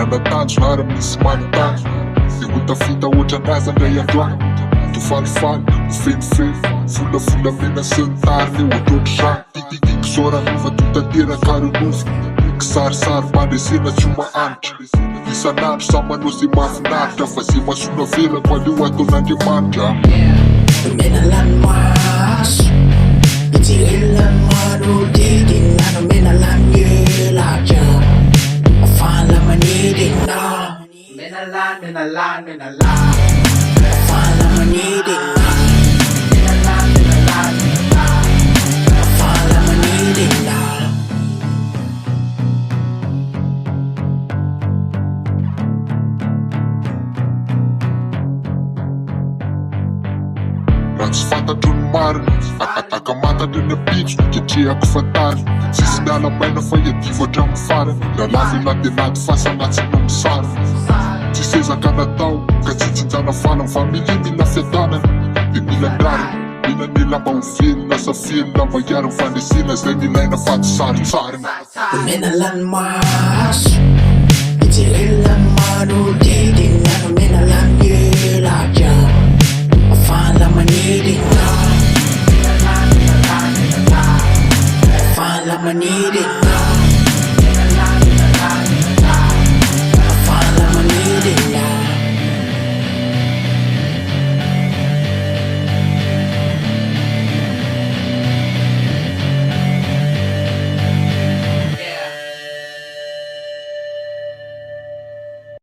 Manantanjona ary misy manontany dia ho tafita ohatran'azy andray androany tofalifaly, mifenifeny, volavolamena sy ny tariny eo atotry rano titiky soranova totanteraka ary nofo kisarisary mandresena tsy ho mahanitra isan'andro sa manao zay mahafinaritra fa zay masona velako aleo ataon'Andriamanitra mena lanomaso ijerelan'ny manodidina no mena lanelatra afala manidina mena afala manidina afala manidina raha tsy fantatro ny marina akamatatra ny apitso ketrehako fantary tsisy miala maina fa iadivo hatramin'ny farany raha lavela dia naty fasanatsina ny sary tsy sezaka natao ka tsy tsinjana fala ny family mila fiadanana dia mila ndrarina mila nila mba ho velona sa felona mba hiary ny fandresena zay nilaina faty saritsarina mena lanomaso ijerelan'ny manodidina